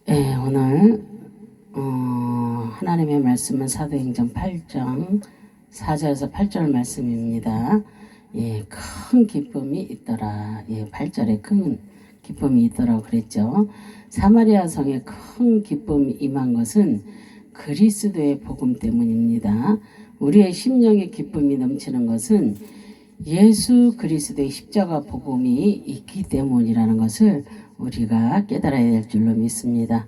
네, 오늘 하나님의 말씀은 사도행전 8장 4절에서 8절 말씀입니다. 예, 큰 기쁨이 있더라. 예, 8절에 큰 기쁨이 있더라고 그랬죠. 사마리아 성에 큰 기쁨이 임한 것은 그리스도의 복음 때문입니다. 우리의 심령의 기쁨이 넘치는 것은 예수 그리스도의 십자가 복음이 있기 때문이라는 것을 우리가 깨달아야 될 줄로 믿습니다.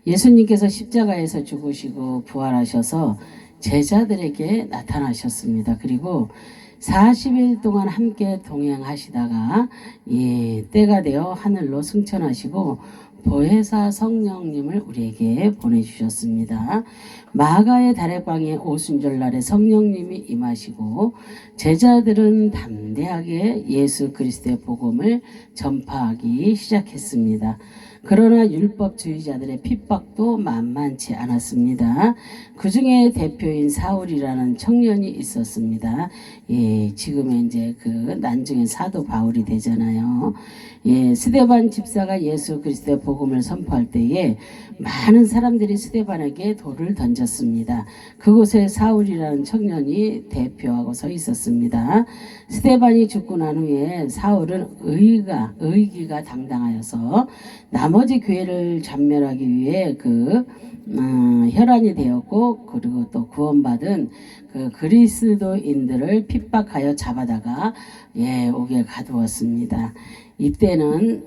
예수님께서 십자가에서 죽으시고 부활하셔서 제자들에게 나타나셨습니다. 그리고 40일 동안 함께 동행하시다가 때가 되어 하늘로 승천하시고 보혜사 성령님을 우리에게 보내주셨습니다. 마가의 다락방의 오순절날에 성령님이 임하시고 제자들은 담대하게 예수 그리스도의 복음을 전파하기 시작했습니다. 그러나 율법주의자들의 핍박도 만만치 않았습니다. 그 중에 대표인 사울이라는 청년이 있었습니다. 지금은 이제 그 난중에 사도 바울이 되잖아요. 스데반 집사가 예수 그리스도의 복음을 선포할 때에 많은 사람들이 스데반에게 돌을 던졌습니다. 그곳에 사울이라는 청년이 대표하고 서 있었습니다. 스데반이 죽고 난 후에 사울은 의기가 당당하여서 나머지 교회를 잔멸하기 위해 혈안이 되었고, 그리고 또 구원받은 그 그리스도인들을 핍박하여 잡아다가 옥에 가두었습니다. 이때는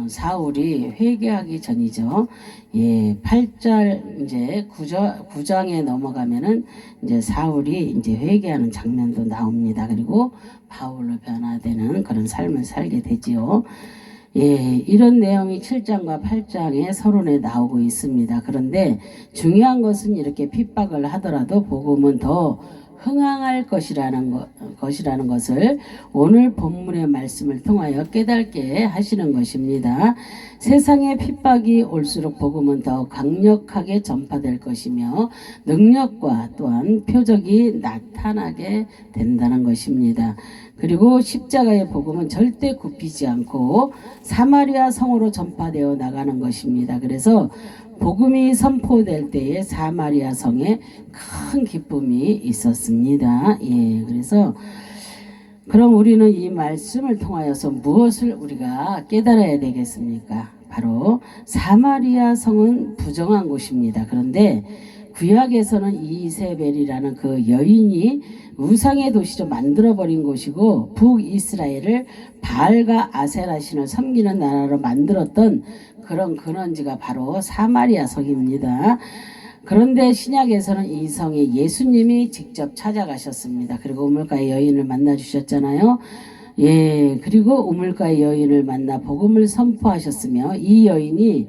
사울이 회개하기 전이죠. 8절 이제 9장에 넘어가면은 이제 사울이 이제 회개하는 장면도 나옵니다. 그리고 바울로 변화되는 그런 삶을 살게 되지요. 이런 내용이 7장과 8장의 서론에 나오고 있습니다. 그런데 중요한 것은 이렇게 핍박을 하더라도 복음은 더 흥황할 것이라는 것을 오늘 본문의 말씀을 통하여 깨닫게 하시는 것입니다. 세상에 핍박이 올수록 복음은 더 강력하게 전파될 것이며 능력과 또한 표적이 나타나게 된다는 것입니다. 그리고 십자가의 복음은 절대 굽히지 않고 사마리아 성으로 전파되어 나가는 것입니다. 그래서 복음이 선포될 때에 사마리아 성에 큰 기쁨이 있었습니다. 그래서 그럼 우리는 이 말씀을 통하여서 무엇을 우리가 깨달아야 되겠습니까? 바로 사마리아 성은 부정한 곳입니다. 그런데 구약에서는 이세벨이라는 그 여인이 우상의 도시로 만들어버린 곳이고 북이스라엘을 바알과 아세라 신을 섬기는 나라로 만들었던 그런 근원지가 바로 사마리아 성입니다. 그런데 신약에서는 이 성에 예수님이 직접 찾아가셨습니다. 그리고 우물가의 여인을 만나 주셨잖아요. 그리고 우물가의 여인을 만나 복음을 선포하셨으며 이 여인이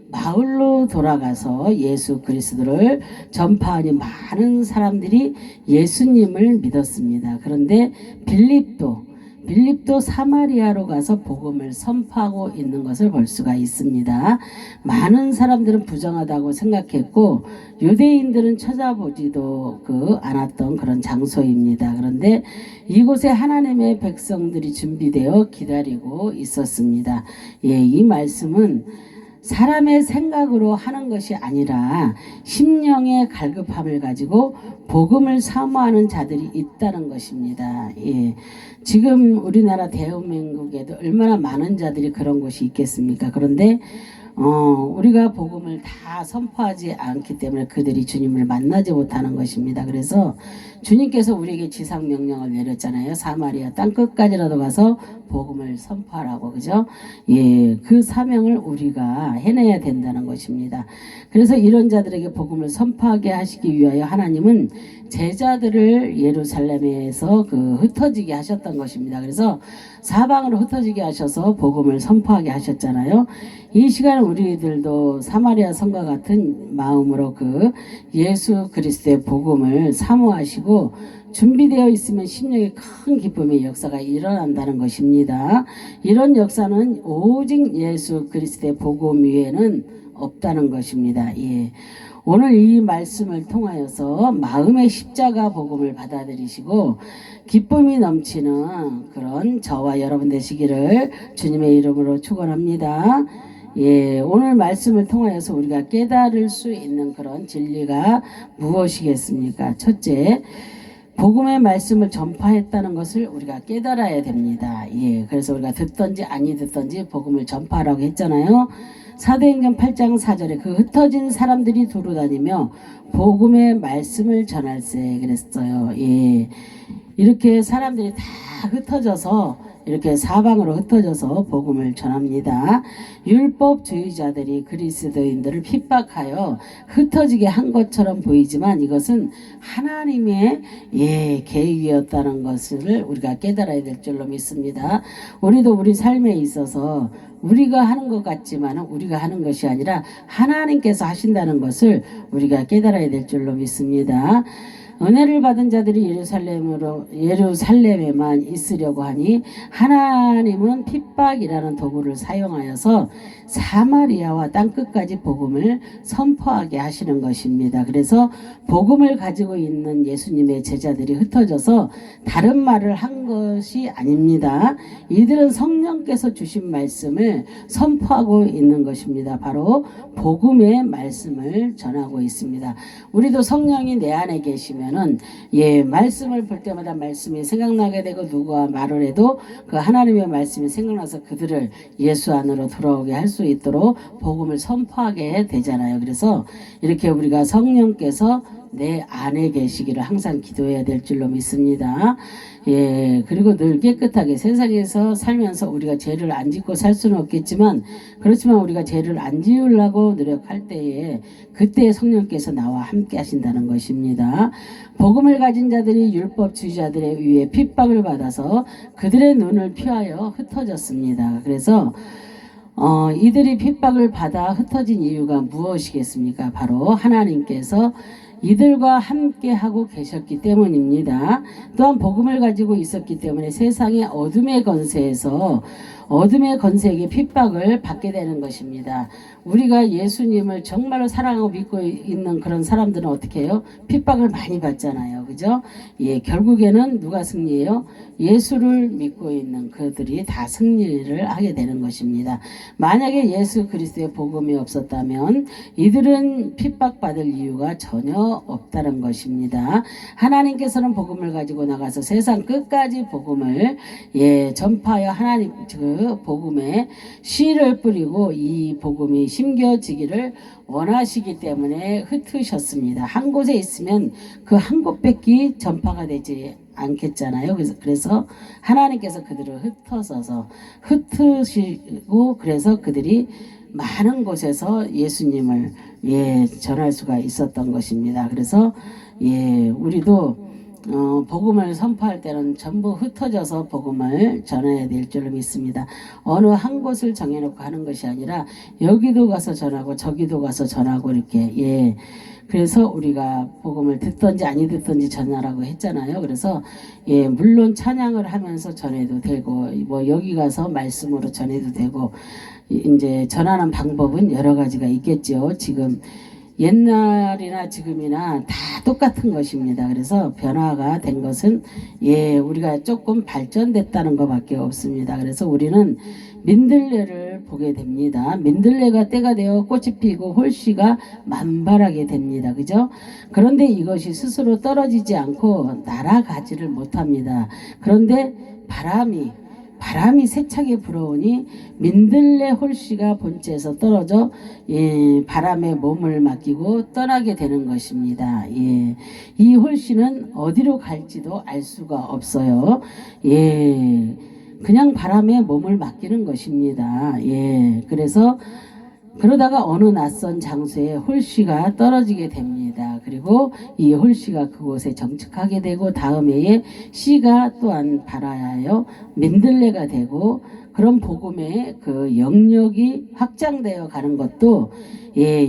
마을로 돌아가서 예수 그리스도를 전파하니 많은 사람들이 예수님을 믿었습니다. 그런데 빌립도 사마리아로 가서 복음을 선포하고 있는 것을 볼 수가 있습니다. 많은 사람들은 부정하다고 생각했고 유대인들은 찾아보지도 않았던 그런 장소입니다. 그런데 이곳에 하나님의 백성들이 준비되어 기다리고 있었습니다. 이 말씀은 사람의 생각으로 하는 것이 아니라 심령의 갈급함을 가지고 복음을 사모하는 자들이 있다는 것입니다. 지금 우리나라 대한민국에도 얼마나 많은 자들이 그런 곳이 있겠습니까? 그런데 우리가 복음을 다 선포하지 않기 때문에 그들이 주님을 만나지 못하는 것입니다. 그래서 주님께서 우리에게 지상 명령을 내렸잖아요. 사마리아 땅 끝까지라도 가서 복음을 선포하라고, 그죠? 그 사명을 우리가 해내야 된다는 것입니다. 그래서 이런 자들에게 복음을 선포하게 하시기 위하여 하나님은 제자들을 예루살렘에서 흩어지게 하셨던 것입니다. 그래서 사방으로 흩어지게 하셔서 복음을 선포하게 하셨잖아요. 이 시간 우리들도 사마리아 성과 같은 마음으로 예수 그리스도의 복음을 사모하시고 준비되어 있으면 심령에 큰 기쁨의 역사가 일어난다는 것입니다. 이런 역사는 오직 예수 그리스도의 복음 위에는 없다는 것입니다. 오늘 이 말씀을 통하여서 마음의 십자가 복음을 받아들이시고 기쁨이 넘치는 그런 저와 여러분 되시기를 주님의 이름으로 축원합니다. 예, 오늘 말씀을 통하여서 우리가 깨달을 수 있는 그런 진리가 무엇이겠습니까? 첫째, 복음의 말씀을 전파했다는 것을 우리가 깨달아야 됩니다. 예, 그래서 우리가 듣든지 아니 듣든지 복음을 전파하라고 했잖아요. 사도행전 8장 4절에 그 흩어진 사람들이 두루 다니며 복음의 말씀을 전할세 그랬어요. 예, 이렇게 사람들이 다 흩어져서 이렇게 사방으로 흩어져서 복음을 전합니다. 율법주의자들이 그리스도인들을 핍박하여 흩어지게 한 것처럼 보이지만 이것은 하나님의 계획이었다는 것을 우리가 깨달아야 될 줄로 믿습니다. 우리도 우리 삶에 있어서 우리가 하는 것 같지만 우리가 하는 것이 아니라 하나님께서 하신다는 것을 우리가 깨달아야 될 줄로 믿습니다. 은혜를 받은 자들이 예루살렘에만 있으려고 하니 하나님은 핍박이라는 도구를 사용하여서 사마리아와 땅끝까지 복음을 선포하게 하시는 것입니다. 그래서 복음을 가지고 있는 예수님의 제자들이 흩어져서 다른 말을 한 것이 아닙니다. 이들은 성령께서 주신 말씀을 선포하고 있는 것입니다. 바로 복음의 말씀을 전하고 있습니다. 우리도 성령이 내 안에 계시면은 말씀을 볼 때마다 말씀이 생각나게 되고 누가 말을 해도 그 하나님의 말씀이 생각나서 그들을 예수 안으로 돌아오게 할 수 있도록 복음을 선포하게 되잖아요. 그래서 이렇게 우리가 성령께서 내 안에 계시기를 항상 기도해야 될 줄로 믿습니다. 예, 그리고 늘 깨끗하게 세상에서 살면서 우리가 죄를 안 짓고 살 수는 없겠지만 그렇지만 우리가 죄를 안 지으려고 노력할 때에 그때 성령께서 나와 함께 하신다는 것입니다. 복음을 가진 자들이 율법주의자들에 의해 핍박을 받아서 그들의 눈을 피하여 흩어졌습니다. 그래서 이들이 핍박을 받아 흩어진 이유가 무엇이겠습니까? 바로 하나님께서 이들과 함께 하고 계셨기 때문입니다. 또한 복음을 가지고 있었기 때문에 세상의 어둠의 건세에게 핍박을 받게 되는 것입니다. 우리가 예수님을 정말로 사랑하고 믿고 있는 그런 사람들은 어떻게 해요? 핍박을 많이 받잖아요. 그죠? 예, 결국에는 누가 승리해요? 예수를 믿고 있는 그들이 다 승리를 하게 되는 것입니다. 만약에 예수 그리스도의 복음이 없었다면 이들은 핍박받을 이유가 전혀 없다는 것입니다. 하나님께서는 복음을 가지고 나가서 세상 끝까지 복음을 전파하여 하나님 그 복음에 씨를 뿌리고 이 복음이 심겨지기를 원하시기 때문에 흩으셨습니다. 한 곳에 있으면 그 한 곳밖에 전파가 되지 않겠잖아요. 그래서 하나님께서 그들을 흩으시고 그래서 그들이 많은 곳에서 예수님을 전할 수가 있었던 것입니다. 그래서 우리도 복음을 선포할 때는 전부 흩어져서 복음을 전해야 될 줄로 믿습니다. 어느 한 곳을 정해놓고 하는 것이 아니라 여기도 가서 전하고 저기도 가서 전하고 이렇게 그래서 우리가 복음을 듣든지 아니 듣든지 전하라고 했잖아요. 그래서 물론 찬양을 하면서 전해도 되고 뭐 여기 가서 말씀으로 전해도 되고 이제 전하는 방법은 여러 가지가 있겠죠. 지금 옛날이나 지금이나 다 똑같은 것입니다. 그래서 변화가 된 것은 우리가 조금 발전됐다는 것밖에 없습니다. 그래서 우리는 민들레를 보게 됩니다. 민들레가 때가 되어 꽃이 피고 홀씨가 만발하게 됩니다. 그죠? 그런데 이것이 스스로 떨어지지 않고 날아가지를 못합니다. 그런데 바람이 세차게 불어오니 민들레 홀씨가 본체에서 떨어져 바람에 몸을 맡기고 떠나게 되는 것입니다. 이 홀씨는 어디로 갈지도 알 수가 없어요. 그냥 바람에 몸을 맡기는 것입니다. 그래서 그러다가 어느 낯선 장소에 홀씨가 떨어지게 됩니다. 그리고 이 홀씨가 그곳에 정착하게 되고 다음 해에 씨가 또한 발아하여 민들레가 되고 그런 복음의 그 영역이 확장되어 가는 것도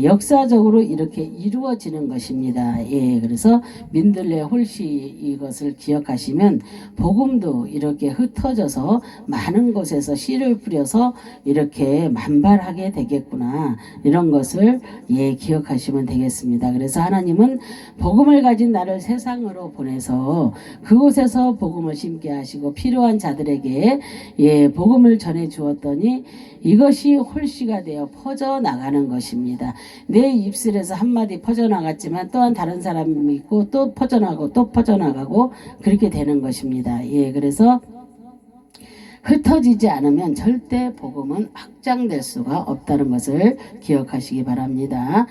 역사적으로 이렇게 이루어지는 것입니다. 그래서 민들레 홀씨 이것을 기억하시면 복음도 이렇게 흩어져서 많은 곳에서 씨를 뿌려서 이렇게 만발하게 되겠구나 이런 것을 기억하시면 되겠습니다. 그래서 하나님은 복음을 가진 나를 세상으로 보내서 그곳에서 복음을 심게 하시고 필요한 자들에게 복음을 복음을 전해 주었더니 이것이 홀씨가 되어 퍼져나가는 것입니다. 내 입술에서 한마디 퍼져나갔지만 또한 다른 사람이 있고 또 퍼져나가고 또 퍼져나가고 그렇게 되는 것입니다. 예, 그래서 흩어지지 않으면 절대 복음은 확장될 수가 없다는 것을 기억하시기 바랍니다.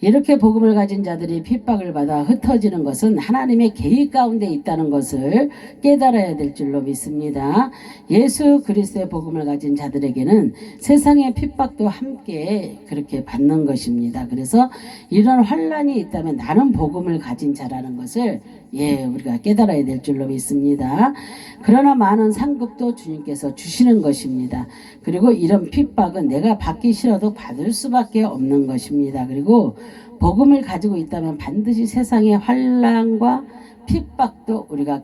이렇게 복음을 가진 자들이 핍박을 받아 흩어지는 것은 하나님의 계획 가운데 있다는 것을 깨달아야 될 줄로 믿습니다. 예수 그리스도의 복음을 가진 자들에게는 세상의 핍박도 함께 그렇게 받는 것입니다. 그래서 이런 환란이 있다면 나는 복음을 가진 자라는 것을 우리가 깨달아야 될 줄로 믿습니다. 그러나 많은 상급도 주님께서 주시는 것입니다. 그리고 이런 핍박은 내가 받기 싫어도 받을 수밖에 없는 것입니다. 그리고 복음을 가지고 있다면 반드시 세상의 환난과 핍박도 우리가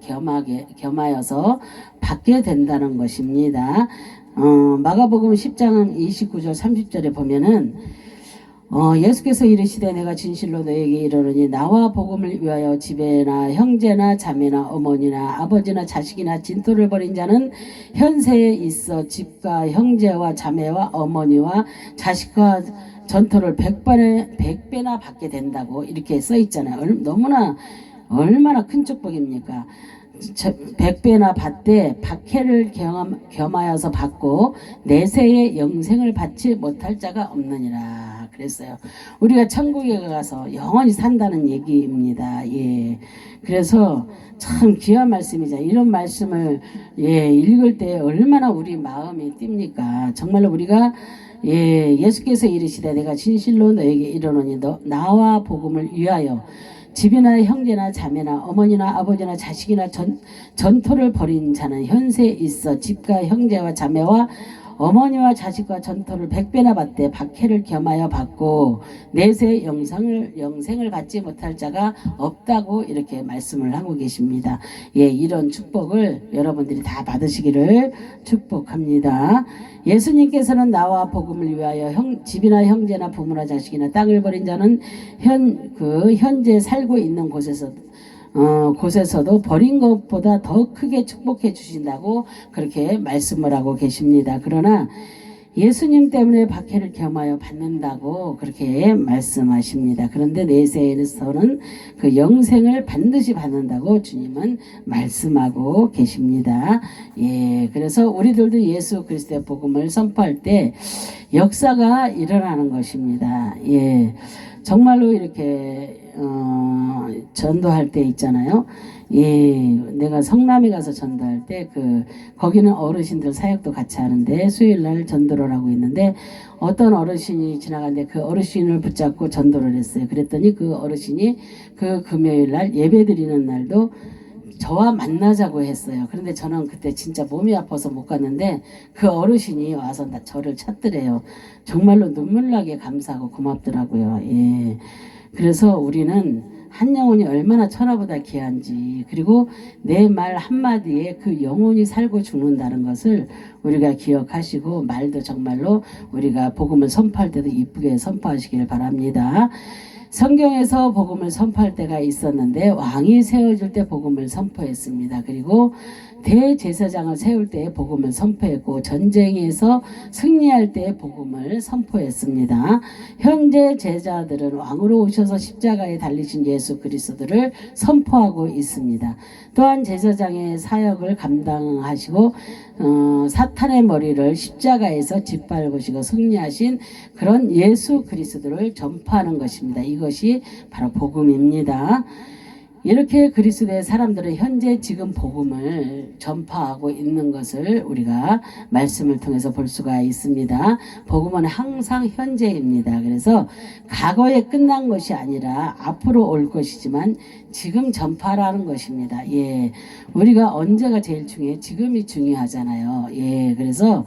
겸하여서 받게 된다는 것입니다. 마가복음 10장 29절 30절에 보면은 예수께서 이르시되 내가 진실로 너에게 이르노니 나와 복음을 위하여 집에나 형제나 자매나 어머니나 아버지나 자식이나 진토를 벌인 자는 현세에 있어 집과 형제와 자매와 어머니와 자식과 전토를 100배나 받게 된다고 이렇게 써 있잖아요. 너무나 얼마나 큰 축복입니까? 100배나 받되 박해를 겸하여서 받고 내세의 영생을 받지 못할 자가 없느니라 그랬어요. 우리가 천국에 가서 영원히 산다는 얘기입니다. 예. 그래서 참 귀한 말씀이죠. 이런 말씀을 읽을 때 얼마나 우리 마음이 뜁니까? 정말로 우리가 예수께서 이르시되 내가 진실로 너에게 이르노니 나와 복음을 위하여 집이나 형제나 자매나 어머니나 아버지나 자식이나 전토를 벌인 자는 현세에 있어 집과 형제와 자매와 어머니와 자식과 전토를 100배나 받되 박해를 겸하여 받고 내세 영생을 받지 못할 자가 없다고 이렇게 말씀을 하고 계십니다. 이런 축복을 여러분들이 다 받으시기를 축복합니다. 예수님께서는 나와 복음을 위하여 집이나 형제나 부모나 자식이나 땅을 버린 자는 현재 살고 있는 곳에서도 버린 것보다 더 크게 축복해 주신다고 그렇게 말씀을 하고 계십니다. 그러나 예수님 때문에 박해를 겸하여 받는다고 그렇게 말씀하십니다. 그런데 내세에서는 그 영생을 반드시 받는다고 주님은 말씀하고 계십니다. 그래서 우리들도 예수 그리스도의 복음을 선포할 때 역사가 일어나는 것입니다. 정말로 이렇게 전도할 때 있잖아요. 내가 성남에 가서 전도할 때 거기는 어르신들 사역도 같이 하는데 수요일날 전도를 하고 있는데 어떤 어르신이 지나가는데 그 어르신을 붙잡고 전도를 했어요. 그랬더니 그 어르신이 그 금요일날 예배 드리는 날도 저와 만나자고 했어요. 그런데 저는 그때 진짜 몸이 아파서 못 갔는데 그 어르신이 와서 저를 찾더래요. 정말로 눈물 나게 감사하고 고맙더라고요. 그래서 우리는 한 영혼이 얼마나 천하보다 귀한지, 그리고 내 말 한마디에 그 영혼이 살고 죽는다는 것을 우리가 기억하시고 말도 정말로 우리가 복음을 선포할 때도 이쁘게 선포하시길 바랍니다. 성경에서 복음을 선포할 때가 있었는데 왕이 세워질 때 복음을 선포했습니다. 그리고 대제사장을 세울 때 복음을 선포했고 전쟁에서 승리할 때 복음을 선포했습니다. 현재 제자들은 왕으로 오셔서 십자가에 달리신 예수 그리스도를 선포하고 있습니다. 또한 제사장의 사역을 감당하시고 사탄의 머리를 십자가에서 짓밟으시고 승리하신 그런 예수 그리스도를 전파하는 것입니다. 이것이 바로 복음입니다. 이렇게 그리스도의 사람들은 현재 지금 복음을 전파하고 있는 것을 우리가 말씀을 통해서 볼 수가 있습니다. 복음은 항상 현재입니다. 그래서 과거에 끝난 것이 아니라 앞으로 올 것이지만 지금 전파라는 것입니다. 우리가 언제가 제일 중요해요? 지금이 중요하잖아요. 그래서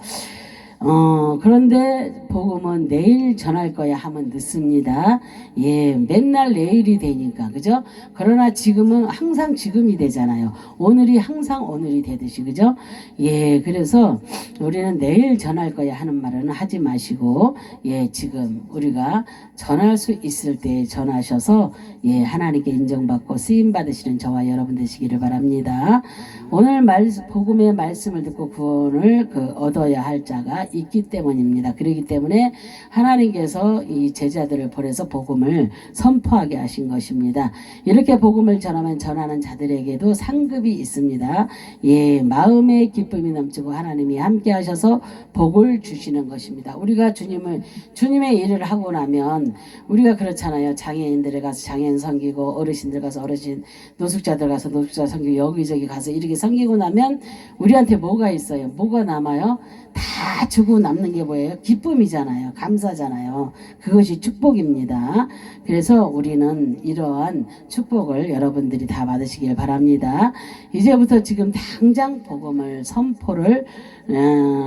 그런데 복음은 내일 전할 거야 하면 늦습니다. 예, 맨날 내일이 되니까, 그죠? 그러나 지금은 항상 지금이 되잖아요. 오늘이 항상 오늘이 되듯이, 그죠? 예, 그래서 우리는 내일 전할 거야 하는 말은 하지 마시고, 예, 지금 우리가 전할 수 있을 때 전하셔서, 예, 하나님께 인정받고 쓰임 받으시는 저와 여러분 되시기를 바랍니다. 오늘 복음의 말씀을 듣고 구원을 얻어야 할 자가 있기 때문입니다. 그렇기 때문에 하나님께서 이 제자들을 보내서 복음을 선포하게 하신 것입니다. 이렇게 복음을 전하면 전하는 자들에게도 상급이 있습니다. 예, 마음의 기쁨이 넘치고 하나님이 함께 하셔서 복을 주시는 것입니다. 우리가 주님의 일을 하고 나면 우리가 그렇잖아요. 장애인들에 가서 장애인 섬기고 어르신들 가서 어르신, 노숙자들 가서 노숙자 섬기고 여기저기 가서 이렇게 섬기고 나면 우리한테 뭐가 있어요? 뭐가 남아요? 다 주고 남는 게 뭐예요? 기쁨이잖아요. 감사잖아요. 그것이 축복입니다. 그래서 우리는 이러한 축복을 여러분들이 다 받으시길 바랍니다. 이제부터 지금 당장 복음을 선포를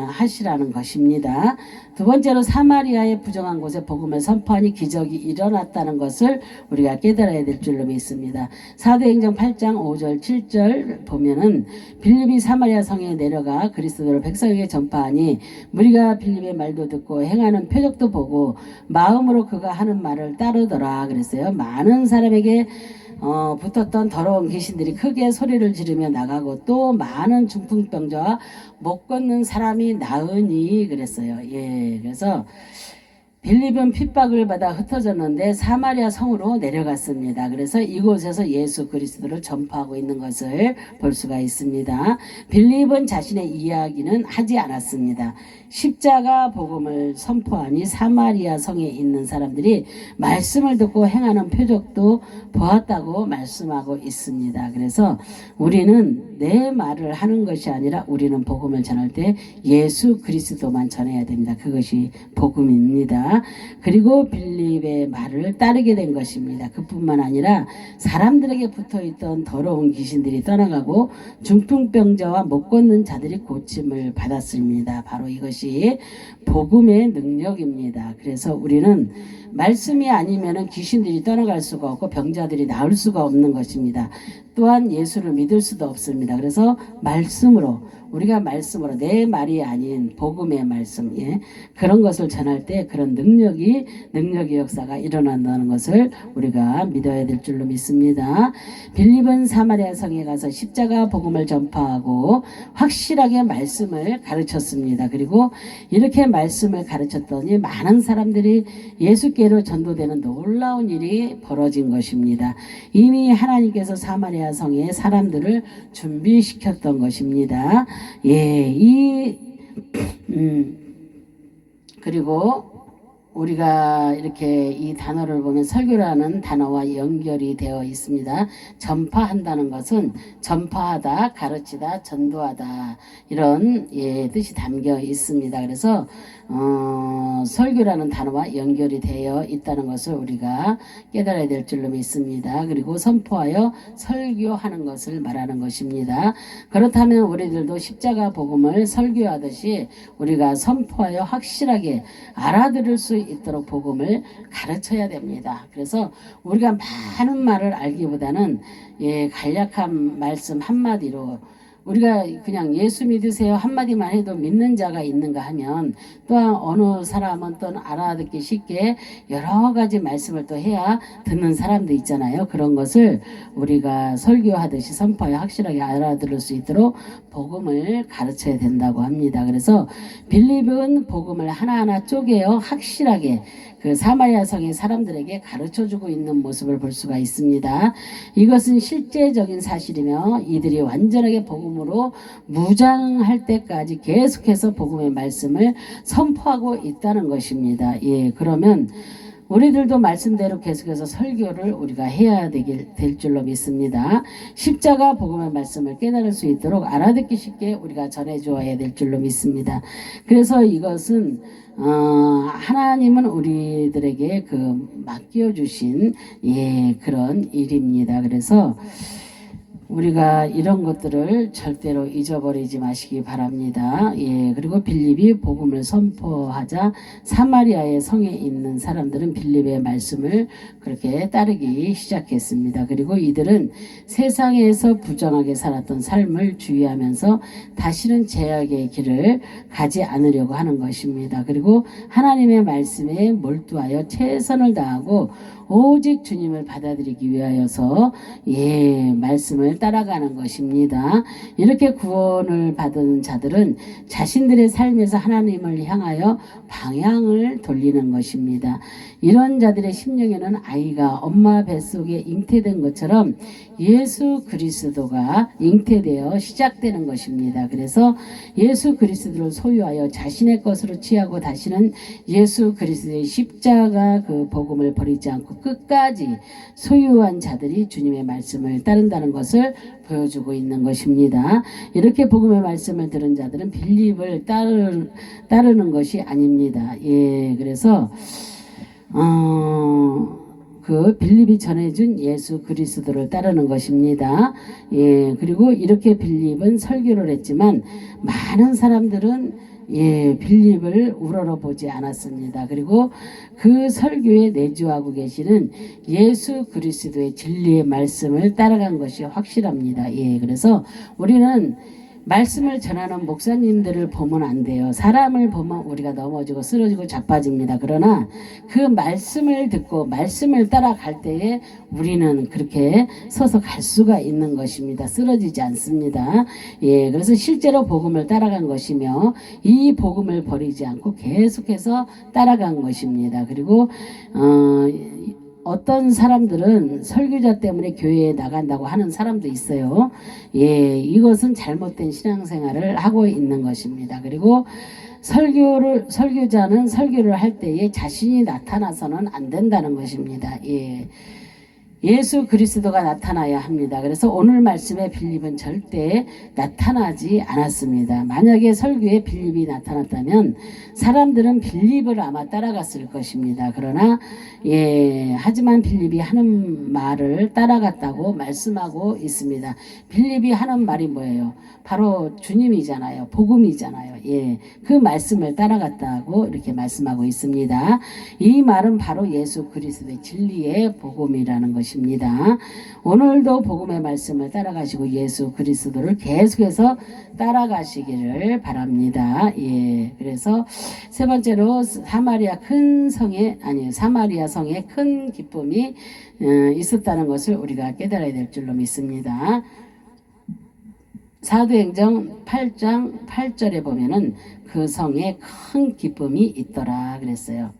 하시라는 것입니다. 두 번째로 사마리아의 부정한 곳에 복음을 선포하니 기적이 일어났다는 것을 우리가 깨달아야 될 줄로 믿습니다. 사도행전 8장 5절 7절 보면은 빌립이 사마리아 성에 내려가 그리스도를 백성에게 전파하니 무리가 빌립의 말도 듣고 행하는 표적도 보고 마음으로 그가 하는 말을 따르더라 그랬어요. 많은 사람에게 붙었던 더러운 귀신들이 크게 소리를 지르며 나가고 또 많은 중풍병자와 못 걷는 사람이 나으니 그랬어요. 예, 그래서 빌립은 핍박을 받아 흩어졌는데 사마리아 성으로 내려갔습니다. 그래서 이곳에서 예수 그리스도를 전파하고 있는 것을 볼 수가 있습니다. 빌립은 자신의 이야기는 하지 않았습니다. 십자가 복음을 선포하니 사마리아 성에 있는 사람들이 말씀을 듣고 행하는 표적도 보았다고 말씀하고 있습니다. 그래서 우리는 내 말을 하는 것이 아니라 우리는 복음을 전할 때 예수 그리스도만 전해야 됩니다. 그것이 복음입니다. 그리고 빌립의 말을 따르게 된 것입니다. 그뿐만 아니라 사람들에게 붙어있던 더러운 귀신들이 떠나가고 중풍병자와 못 걷는 자들이 고침을 받았습니다. 바로 이것이 복음의 능력입니다. 그래서 우리는 말씀이 아니면 귀신들이 떠나갈 수가 없고 병자들이 나을 수가 없는 것입니다. 또한 예수를 믿을 수도 없습니다. 그래서 우리가 말씀으로 내 말이 아닌 복음의 말씀, 예, 그런 것을 전할 때 그런 능력의 역사가 일어난다는 것을 우리가 믿어야 될 줄로 믿습니다. 빌립은 사마리아 성에 가서 십자가 복음을 전파하고 확실하게 말씀을 가르쳤습니다. 그리고 이렇게 말씀을 가르쳤더니 많은 사람들이 예수께로 전도되는 놀라운 일이 벌어진 것입니다. 이미 하나님께서 사마리아 성에 사람들을 준비시켰던 것입니다. 예, 그리고 우리가 이렇게 이 단어를 보면 설교라는 단어와 연결이 되어 있습니다. 전파한다는 것은 전파하다, 가르치다, 전도하다 이런 뜻이 담겨 있습니다. 그래서 설교라는 단어와 연결이 되어 있다는 것을 우리가 깨달아야 될 줄로 믿습니다. 그리고 선포하여 설교하는 것을 말하는 것입니다. 그렇다면 우리들도 십자가 복음을 설교하듯이 우리가 선포하여 확실하게 알아들을 수 있도록 복음을 가르쳐야 됩니다. 그래서 우리가 많은 말을 알기보다는 간략한 말씀 한마디로 우리가 그냥 예수 믿으세요 한마디만 해도 믿는 자가 있는가 하면 또한 어느 사람은 또 알아듣기 쉽게 여러 가지 말씀을 또 해야 듣는 사람도 있잖아요. 그런 것을 우리가 설교하듯이 선포하여 확실하게 알아들을 수 있도록 복음을 가르쳐야 된다고 합니다. 그래서 빌립은 복음을 하나하나 쪼개어 확실하게 그 사마리아 성의 사람들에게 가르쳐주고 있는 모습을 볼 수가 있습니다. 이것은 실제적인 사실이며 이들이 완전하게 복음으로 무장할 때까지 계속해서 복음의 말씀을 선포하고 있다는 것입니다. 예, 그러면 우리들도 말씀대로 계속해서 설교를 우리가 해야 될 줄로 믿습니다. 십자가 복음의 말씀을 깨달을 수 있도록 알아듣기 쉽게 우리가 전해주어야 될 줄로 믿습니다. 그래서 이것은 하나님은 우리들에게 맡겨주신 그런 일입니다. 그래서 우리가 이런 것들을 절대로 잊어버리지 마시기 바랍니다. 예, 그리고 빌립이 복음을 선포하자 사마리아의 성에 있는 사람들은 빌립의 말씀을 그렇게 따르기 시작했습니다. 그리고 이들은 세상에서 부정하게 살았던 삶을 주의하면서 다시는 죄악의 길을 가지 않으려고 하는 것입니다. 그리고 하나님의 말씀에 몰두하여 최선을 다하고 오직 주님을 받아들이기 위하여서 말씀을 따라가는 것입니다. 이렇게 구원을 받은 자들은 자신들의 삶에서 하나님을 향하여 방향을 돌리는 것입니다. 이런 자들의 심령에는 아이가 엄마 뱃속에 잉태된 것처럼 예수 그리스도가 잉태되어 시작되는 것입니다. 그래서 예수 그리스도를 소유하여 자신의 것으로 취하고 다시는 예수 그리스도의 십자가 그 복음을 버리지 않고 끝까지 소유한 자들이 주님의 말씀을 따른다는 것을 보여주고 있는 것입니다. 이렇게 복음의 말씀을 들은 자들은 빌립을 따르는 것이 아닙니다. 예, 그래서 그 빌립이 전해준 예수 그리스도를 따르는 것입니다. 예, 그리고 이렇게 빌립은 설교를 했지만 많은 사람들은 빌립을 우러러보지 않았습니다. 그리고 그 설교에 내주하고 계시는 예수 그리스도의 진리의 말씀을 따라간 것이 확실합니다. 예, 그래서 우리는 말씀을 전하는 목사님들을 보면 안 돼요. 사람을 보면 우리가 넘어지고 쓰러지고 자빠집니다. 그러나 그 말씀을 듣고 말씀을 따라갈 때에 우리는 그렇게 서서 갈 수가 있는 것입니다. 쓰러지지 않습니다. 예, 그래서 실제로 복음을 따라간 것이며 이 복음을 버리지 않고 계속해서 따라간 것입니다. 그리고 어떤 사람들은 설교자 때문에 교회에 나간다고 하는 사람도 있어요. 예, 이것은 잘못된 신앙생활을 하고 있는 것입니다. 그리고 설교자는 설교를 할 때에 자신이 나타나서는 안 된다는 것입니다. 예. 예수 그리스도가 나타나야 합니다. 그래서 오늘 말씀에 빌립은 절대 나타나지 않았습니다. 만약에 설교에 빌립이 나타났다면 사람들은 빌립을 아마 따라갔을 것입니다. 그러나 하지만 빌립이 하는 말을 따라갔다고 말씀하고 있습니다. 빌립이 하는 말이 뭐예요? 바로 주님이잖아요. 복음이잖아요. 예, 그 말씀을 따라갔다고 이렇게 말씀하고 있습니다. 이 말은 바로 예수 그리스도의 진리의 복음이라는 것입니다. 오늘도 복음의 말씀을 따라가시고 예수 그리스도를 계속해서 따라가시기를 바랍니다. 예, 그래서 세 번째로 사마리아 성에 큰 기쁨이 있었다는 것을 우리가 깨달아야 될 줄로 믿습니다. 사도행전 8장 8절에 보면은 그 성에 큰 기쁨이 있더라 그랬어요.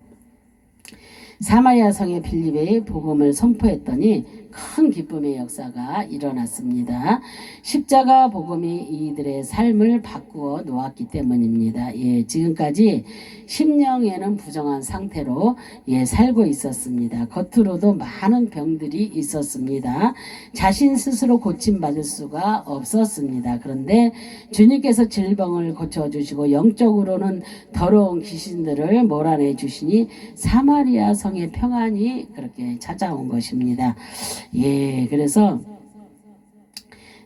사마리아 성의 빌립의 복음을 선포했더니 큰 기쁨의 역사가 일어났습니다. 십자가 복음이 이들의 삶을 바꾸어 놓았기 때문입니다. 예, 지금까지 심령에는 부정한 상태로 살고 있었습니다. 겉으로도 많은 병들이 있었습니다. 자신 스스로 고침받을 수가 없었습니다. 그런데 주님께서 질병을 고쳐주시고 영적으로는 더러운 귀신들을 몰아내 주시니 사마리아 성의 평안이 그렇게 찾아온 것입니다. 예, 그래서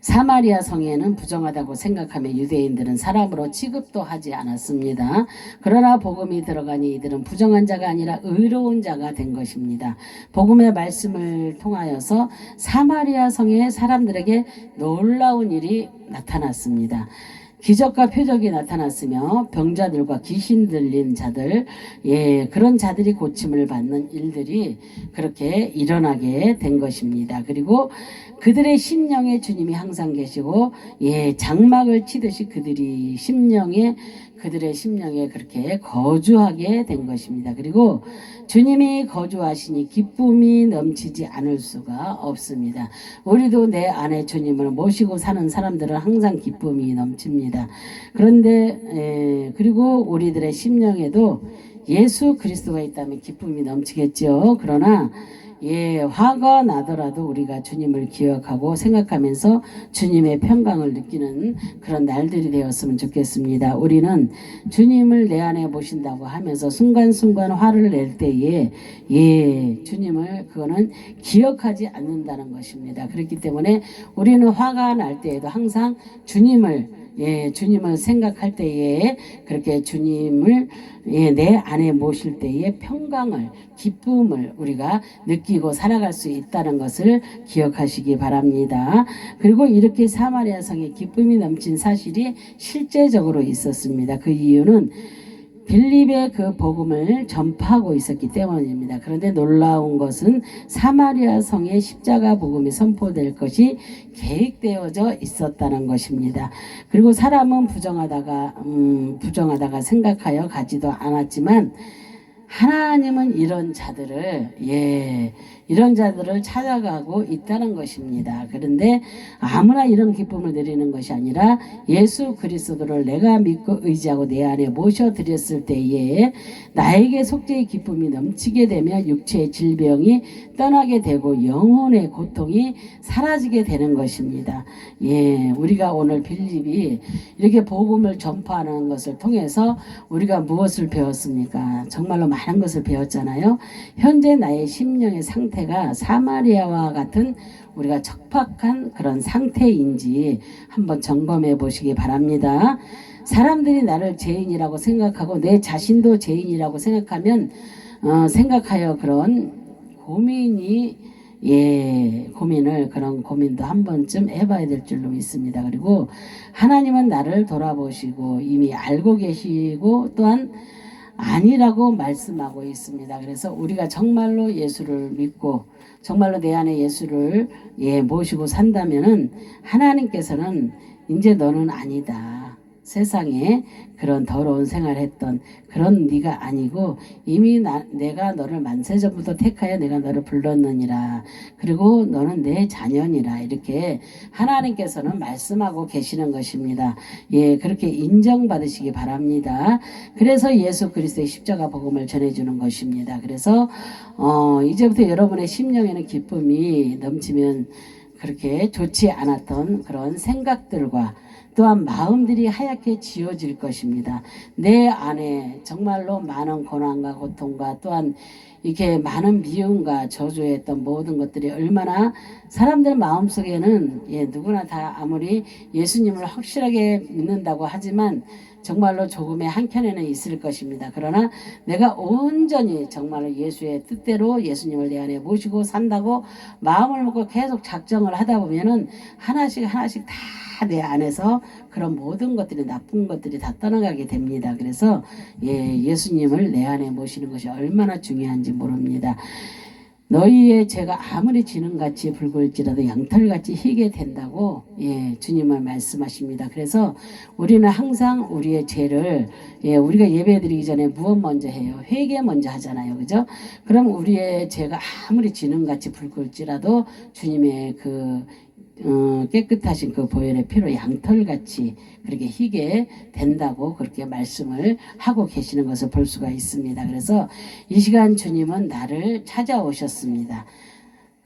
사마리아 성에는 부정하다고 생각하며 유대인들은 사람으로 취급도 하지 않았습니다. 그러나 복음이 들어가니 이들은 부정한 자가 아니라 의로운 자가 된 것입니다. 복음의 말씀을 통하여서 사마리아 성의 사람들에게 놀라운 일이 나타났습니다. 기적과 표적이 나타났으며 병자들과 귀신 들린 자들, 그런 자들이 고침을 받는 일들이 그렇게 일어나게 된 것입니다. 그리고 그들의 심령에 주님이 항상 계시고 장막을 치듯이 그들의 심령에 그렇게 거주하게 된 것입니다. 그리고 주님이 거주하시니 기쁨이 넘치지 않을 수가 없습니다. 우리도 내 안에 주님을 모시고 사는 사람들은 항상 기쁨이 넘칩니다. 그런데 그리고 우리들의 심령에도 예수 그리스도가 있다면 기쁨이 넘치겠죠. 그러나 화가 나더라도 우리가 주님을 기억하고 생각하면서 주님의 평강을 느끼는 그런 날들이 되었으면 좋겠습니다. 우리는 주님을 내 안에 모신다고 하면서 순간순간 화를 낼 때에 주님을 그거는 기억하지 않는다는 것입니다. 그렇기 때문에 우리는 화가 날 때에도 항상 주님을 생각할 때에 그렇게 주님을 내 안에 모실 때에 평강을, 기쁨을 우리가 느끼고 살아갈 수 있다는 것을 기억하시기 바랍니다. 그리고 이렇게 사마리아 성에 기쁨이 넘친 사실이 실제적으로 있었습니다. 그 이유는 빌립의 그 복음을 전파하고 있었기 때문입니다. 그런데 놀라운 것은 사마리아 성에 십자가 복음이 선포될 것이 계획되어져 있었다는 것입니다. 그리고 사람은 부정하다가 생각하여 가지도 않았지만 하나님은 이런 자들을 찾아가고 있다는 것입니다. 그런데 아무나 이런 기쁨을 누리는 것이 아니라 예수 그리스도를 내가 믿고 의지하고 내 안에 모셔드렸을 때에 나에게 속죄의 기쁨이 넘치게 되며 육체의 질병이 떠나게 되고 영혼의 고통이 사라지게 되는 것입니다. 우리가 오늘 빌립이 이렇게 복음을 전파하는 것을 통해서 우리가 무엇을 배웠습니까? 정말로 많은 것을 배웠잖아요. 현재 나의 심령의 상태가 사마리아와 같은 우리가 척박한 그런 상태인지 한번 점검해 보시기 바랍니다. 사람들이 나를 죄인이라고 생각하고 내 자신도 죄인이라고 생각하여 그런 그런 고민도 한 번쯤 해봐야 될 줄로 믿습니다. 그리고 하나님은 나를 돌아보시고 이미 알고 계시고 또한 아니라고 말씀하고 있습니다. 그래서 우리가 정말로 예수를 믿고 정말로 내 안에 예수를 모시고 산다면은 하나님께서는 이제 너는 아니다. 세상에 그런 더러운 생활했던 그런 네가 아니고 이미 내가 너를 만세전부터 택하여 내가 너를 불렀느니라. 그리고 너는 내 자녀니라. 이렇게 하나님께서는 말씀하고 계시는 것입니다. 그렇게 인정받으시기 바랍니다. 그래서 예수 그리스도의 십자가 복음을 전해주는 것입니다. 그래서 이제부터 여러분의 심령에는 기쁨이 넘치면 그렇게 좋지 않았던 그런 생각들과 또한 마음들이 하얗게 지워질 것입니다. 내 안에 정말로 많은 고난과 고통과 또한 이렇게 많은 미움과 저주했던 모든 것들이 얼마나 사람들 마음속에는 누구나 다 아무리 예수님을 확실하게 믿는다고 하지만 정말로 조금의 한켠에는 있을 것입니다. 그러나 내가 온전히 정말로 예수의 뜻대로 예수님을 내 안에 모시고 산다고 마음을 먹고 계속 작정을 하다 보면은 하나씩 다 내 안에서 그런 모든 것들이 나쁜 것들이 다 떠나가게 됩니다. 그래서 예수님을 내 안에 모시는 것이 얼마나 중요한지 모릅니다. 너희의 죄가 아무리 지능같이 붉을지라도 양털같이 희게 된다고 주님은 말씀하십니다. 그래서 우리는 항상 우리의 죄를 우리가 예배드리기 전에 무엇 먼저 해요? 회개 먼저 하잖아요. 그죠? 그럼 우리의 죄가 아무리 지능같이 붉을지라도 주님의 깨끗하신 그 보혈의 피로 양털같이 그렇게 희게 된다고 그렇게 말씀을 하고 계시는 것을 볼 수가 있습니다. 그래서 이 시간 주님은 나를 찾아오셨습니다.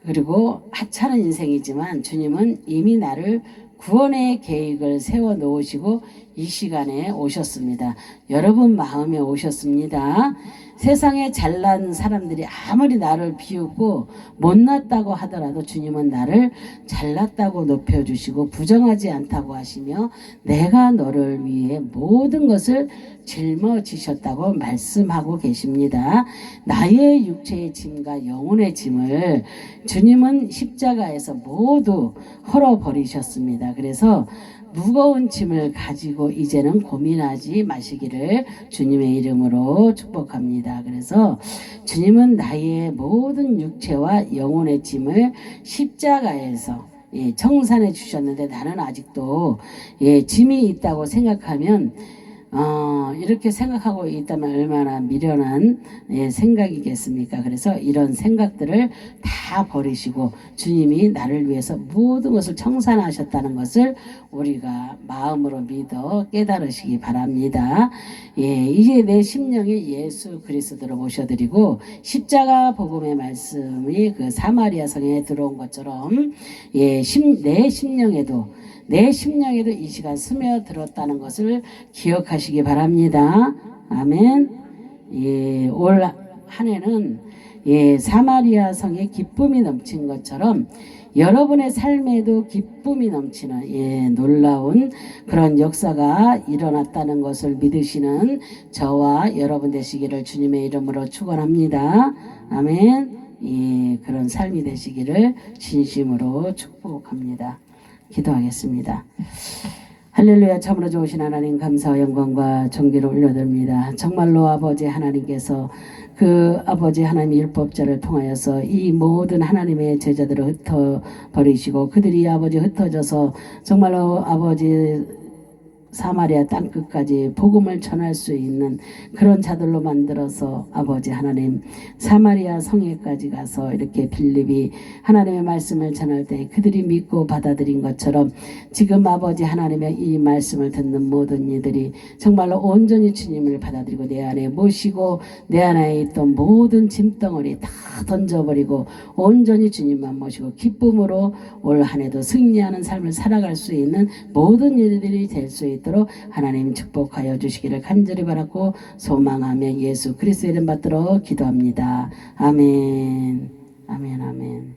그리고 하찮은 인생이지만 주님은 이미 나를 구원의 계획을 세워 놓으시고 이 시간에 오셨습니다. 여러분 마음에 오셨습니다. 세상에 잘난 사람들이 아무리 나를 비웃고 못났다고 하더라도 주님은 나를 잘났다고 높여주시고 부정하지 않다고 하시며 내가 너를 위해 모든 것을 짊어지셨다고 말씀하고 계십니다. 나의 육체의 짐과 영혼의 짐을 주님은 십자가에서 모두 헐어버리셨습니다. 그래서 무거운 짐을 가지고 이제는 고민하지 마시기를 주님의 이름으로 축복합니다. 그래서 주님은 나의 모든 육체와 영혼의 짐을 십자가에서 청산해 주셨는데 나는 아직도 짐이 있다고 생각하면 이렇게 생각하고 있다면 얼마나 미련한 생각이겠습니까? 그래서 이런 생각들을 다 버리시고 주님이 나를 위해서 모든 것을 청산하셨다는 것을 우리가 마음으로 믿어 깨달으시기 바랍니다. 이제 내 심령이 예수 그리스도로 모셔드리고 십자가 복음의 말씀이 그 사마리아 성에 들어온 것처럼 내 심령에도 이 시간 스며들었다는 것을 기억하시기 바랍니다. 아멘. 올 한 해는 사마리아 성에 기쁨이 넘친 것처럼 여러분의 삶에도 기쁨이 넘치는 놀라운 그런 역사가 일어났다는 것을 믿으시는 저와 여러분 되시기를 주님의 이름으로 축원합니다. 아멘. 그런 삶이 되시기를 진심으로 축복합니다. 기도하겠습니다. 할렐루야. 참으로 좋으신 하나님 감사와 영광과 존귀를 올려드립니다. 정말로 아버지 하나님께서 그 아버지 하나님 율법자를 통하여서 이 모든 하나님의 제자들을 흩어버리시고 그들이 아버지 흩어져서 정말로 아버지 사마리아 땅끝까지 복음을 전할 수 있는 그런 자들로 만들어서 아버지 하나님 사마리아 성에까지 가서 이렇게 빌립이 하나님의 말씀을 전할 때 그들이 믿고 받아들인 것처럼 지금 아버지 하나님의 이 말씀을 듣는 모든 이들이 정말로 온전히 주님을 받아들이고 내 안에 모시고 내 안에 있던 모든 짐덩어리 다 던져버리고 온전히 주님만 모시고 기쁨으로 올 한 해도 승리하는 삶을 살아갈 수 있는 모든 일들이 될 수 있도록 하나님 축복하여 주시기를 간절히 바라고 소망하며 예수 그리스도의 이름 받들어 기도합니다. 아멘. 아멘. 아멘.